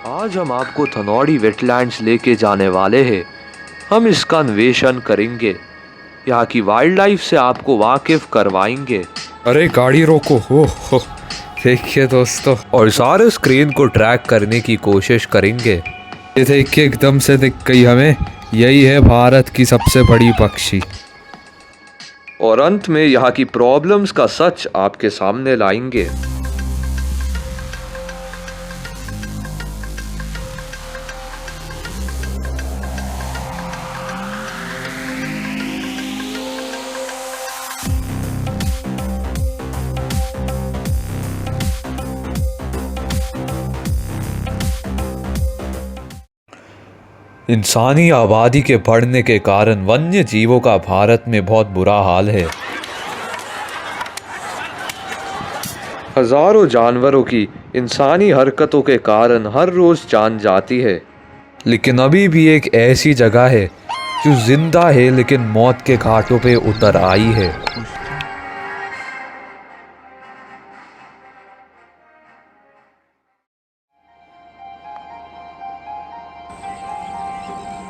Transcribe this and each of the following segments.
आज हम आपको धनौड़ी वेटलैंड्स लेके जाने वाले हैं। हम इसका अन्वेषण करेंगे, यहाँ की वाइल्ड लाइफ से आपको वाकिफ करवाएंगे। अरे गाड़ी रोको हो देखिए दोस्तों। और सारे स्क्रीन को ट्रैक करने की कोशिश करेंगे। ये देखिए एकदम से दिख गई हमें, यही है भारत की सबसे बड़ी पक्षी। और अंत में यहाँ की प्रॉब्लम्स का सच आपके सामने लाएंगे। इंसानी आबादी के बढ़ने के कारण वन्य जीवों का भारत में बहुत बुरा हाल है। हजारों जानवरों की इंसानी हरकतों के कारण हर रोज जान जाती है। लेकिन अभी भी एक ऐसी जगह है जो जिंदा है लेकिन मौत के घाटों पे उतर आई है।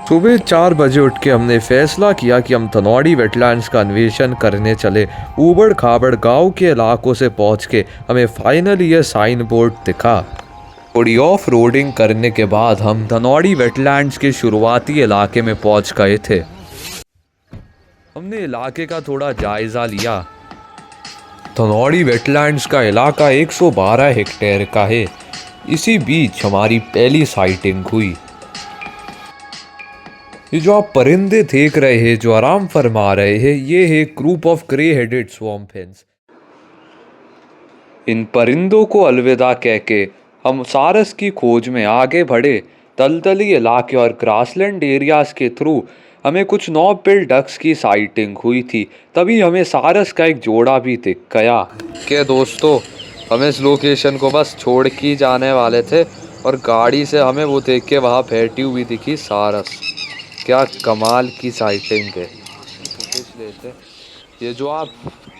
सुबह 4 बजे उठ के हमने फैसला किया कि हम धनौड़ी वेटलैंड्स का अन्वेषण करने चले। ऊबड़ खाबड़ गांव के इलाकों से पहुंच के हमें फाइनली ये साइन बोर्ड दिखा। थोड़ी ऑफ रोडिंग करने के बाद हम धनौड़ी वेटलैंड्स के शुरुआती इलाके में पहुंच गए थे। हमने इलाके का थोड़ा जायजा लिया। धनौड़ी वेटलैंड्स का इलाका 112 हेक्टेयर का है। इसी बीच हमारी पहली साइटिंग हुई। ये जो आप परिंदे देख रहे हैं जो आराम फरमा रहे हैं, ये है group of grey headed swamp hens. इन परिंदों को अलविदा कह के हम सारस की खोज में आगे बढ़े। दलदली इलाके और ग्रासलैंड एरियाज के थ्रू हमें कुछ नॉब बिल डक्स की साइटिंग हुई थी। तभी हमें सारस का एक जोड़ा भी दिख गया। क्या दोस्तों, हम इस लोकेशन को बस छोड़ के जाने वाले थे और गाड़ी से हमें वो देख के वहाँ बैठी हुई दिखी सारस। क्या कमाल की साइटिंग है। फुटेज लेते। ये जो आप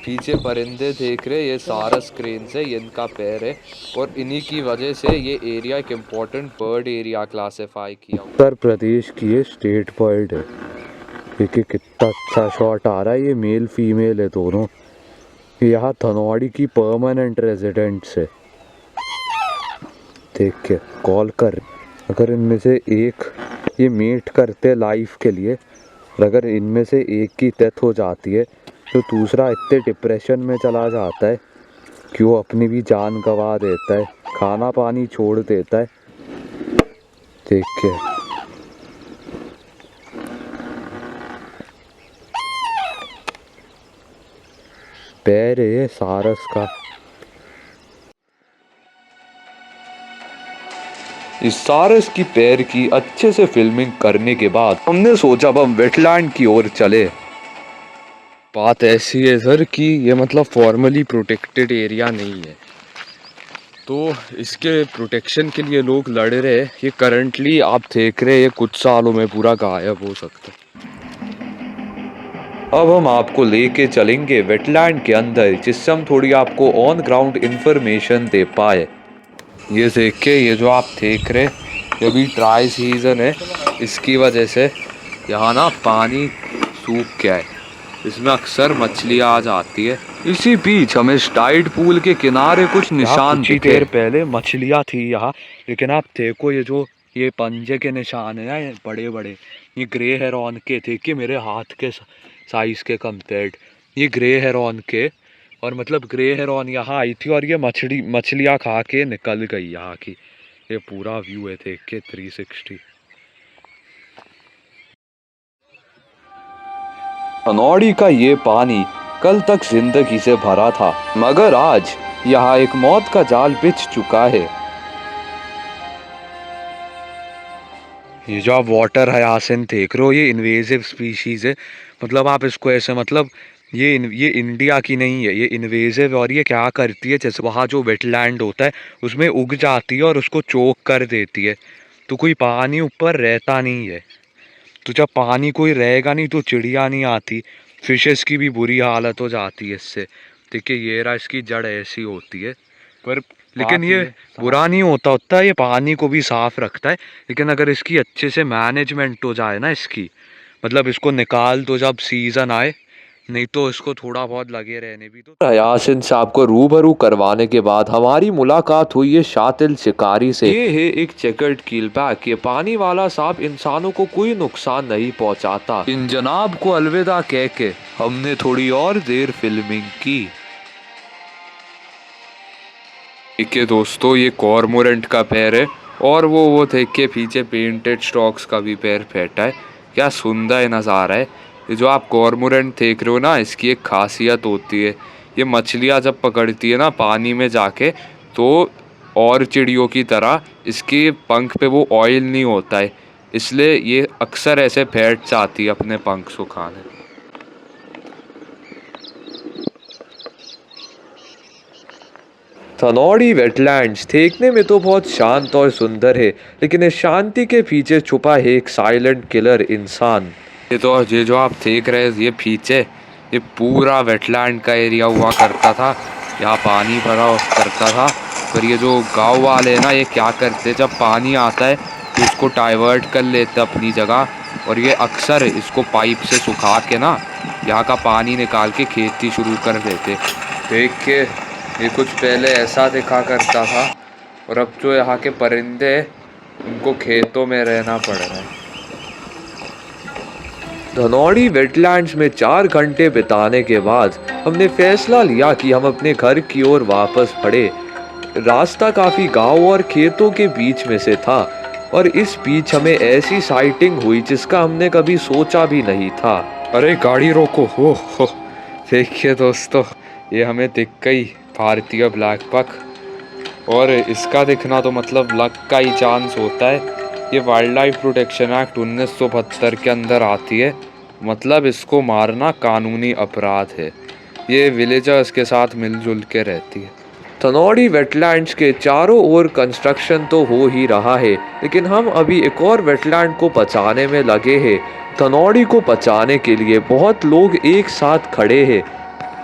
पीछे परिंदे देख रहे हैं, ये सारस क्रेन्स है, ये इनका पैर है और इन्हीं की वजह से ये एरिया एक इम्पोर्टेंट बर्ड एरिया क्लासिफाई किया। उत्तर प्रदेश की ये स्टेट बर्ड है। देखिए कितना अच्छा शॉट आ रहा है। ये मेल फीमेल है दोनों। यहाँ धनौड़ी की परमानेंट रेजिडेंट्स है। देख के कॉल कर, अगर इनमें से एक ये मेट करते लाइफ के लिए, और अगर इनमें से एक की डेथ हो जाती है तो दूसरा इतने डिप्रेशन में चला जाता है कि वो अपनी भी जान गंवा देता है, खाना पानी छोड़ देता है। देख के पैर है सारस का। इस सारस की पैर की अच्छे से फिल्मिंग करने के बाद हमने सोचा अब हम वेटलैंड की ओर चले। बात ऐसी है सर कि ये मतलब फॉर्मली प्रोटेक्टेड एरिया नहीं है, तो इसके प्रोटेक्शन के लिए लोग लड़ रहे हैं। ये करंटली आप देख रहे हैं, ये कुछ सालों में पूरा गायब हो सकता है। अब हम आपको लेके चलेंगे वेटलैंड के अंदर, जिससे हम थोड़ी आपको ऑन ग्राउंड इंफॉर्मेशन दे पाए। ये देखिए, ये जो आप देख रहे हैं, ये भी ड्राई सीजन है। इसकी वजह से यहाँ ना पानी सूख गया है, इसमें अक्सर मछलियाँ आ जाती है। इसी बीच हमें टाइड पूल के किनारे कुछ निशान दिखे। देर पहले मछलियाँ थी यहाँ, लेकिन आप देखो ये पंजे के निशान है ना, ये बड़े बड़े, ये ग्रे हेरॉन के थे कि मेरे हाथ के साइज के कंपेयर्ड। ये ग्रे हेरॉन के, और मतलब ग्रे हेरॉन यहाँ आई थी और ये मछलियाँ खा के निकल गई यहाँ की। ये पूरा व्यू है देख के 360। धनौड़ी का ये पानी कल तक जिंदगी से भरा था, मगर आज यहाँ एक मौत का जाल बिछ चुका है। ये जो आप वाटर हयासिन देख रहे हो, ये इन्वेजिव स्पीशीज है। मतलब आप इसको ऐसे, मतलब ये इंडिया की नहीं है, ये इन्वेजिव। और ये क्या करती है, जैसे वहाँ जो वेटलैंड होता है उसमें उग जाती है और उसको चोक कर देती है, तो कोई पानी ऊपर रहता नहीं है। तो जब पानी कोई रहेगा नहीं तो चिड़िया नहीं आती, फिशेस की भी बुरी हालत हो जाती है इससे। देखिए ये रहा, इसकी जड़ ऐसी होती है। पर लेकिन ये बुरा नहीं होता उतना, ये पानी को भी साफ रखता है। लेकिन अगर इसकी अच्छे से मैनेजमेंट हो जाए ना इसकी, मतलब इसको निकाल दो जब सीजन आए, नहीं तो इसको थोड़ा बहुत लगे रहने भी तो। यासिन साहब को रूबरू करवाने के बाद हमारी मुलाकात हुई है शातिल शिकारी से। ये है एक चेकर्ड कीलबैक। ये पानी वाला सांप इंसानों को कोई नुकसान नहीं पहुंचाता। इन जनाब को अलविदा कह के हमने थोड़ी और देर फिल्मिंग की। देखिए दोस्तों, ये कॉर्मोरेंट का पैर है और वो थे के पीछे पेंटेड स्टॉक्स का भी पैर फेंटा है। क्या सुंदर नज़ारा है। ये जो आप कॉर्मोरेंट देख रहे हो ना, इसकी एक खासियत होती है, ये मछलियाँ जब पकड़ती है ना पानी में जाके, तो और चिड़ियों की तरह इसके पंख पे वो ऑयल नहीं होता है, इसलिए ये अक्सर ऐसे फैट जाती है अपने पंख सुखाने। धनौड़ी वेटलैंड्स देखने में तो बहुत शांत और सुंदर है, लेकिन इस शांति के पीछे छुपा है एक साइलेंट किलर इंसान। ये जो आप देख रहे हैं, ये पीछे ये पूरा वेटलैंड का एरिया हुआ करता था, यहाँ पानी भरा करता था। पर ये जो गांव वाले हैं ना, ये क्या करते, जब पानी आता है तो उसको डाइवर्ट कर लेते अपनी जगह, और ये अक्सर इसको पाइप से सुखा के ना यहाँ का पानी निकाल के खेती शुरू कर देते। देख के ये कुछ पहले ऐसा दिखा करता था, और अब जो यहाँ के परिंदे हैं उनको खेतों में रहना पड़ रहा है। धनौड़ी वेटलैंड्स में 4 घंटे बिताने के बाद हमने फैसला लिया कि हम अपने घर की ओर वापस बढ़े। रास्ता काफ़ी गांव और खेतों के बीच में से था, और इस बीच हमें ऐसी साइटिंग हुई जिसका हमने कभी सोचा भी नहीं था। अरे गाड़ी रोको। हो देखिए दोस्तों, ये हमें दिख गई भारतीय ब्लैक बक, और इसका दिखना तो मतलब लक का ही चांस होता है। ये वाइल्ड लाइफ प्रोटेक्शन एक्ट 1972 के अंदर आती है, मतलब इसको मारना कानूनी अपराध है। ये विलेजर्स के साथ मिलजुल के रहती है। धनौड़ी वेटलैंड्स के चारों ओर कंस्ट्रक्शन तो हो ही रहा है, लेकिन हम अभी एक और वेटलैंड को बचाने में लगे हैं। धनौड़ी को बचाने के लिए बहुत लोग एक साथ खड़े हैं,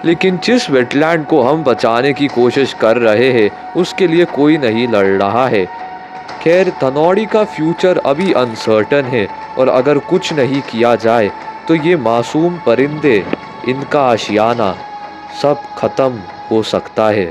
लेकिन जिस वेटलैंड को हम बचाने की कोशिश कर रहे हैं उसके लिए कोई नहीं लड़ रहा है। खैर, धनौड़ी का फ्यूचर अभी अनसर्टन है, और अगर कुछ नहीं किया जाए तो ये मासूम परिंदे, इनका आशियाना सब खत्म हो सकता है।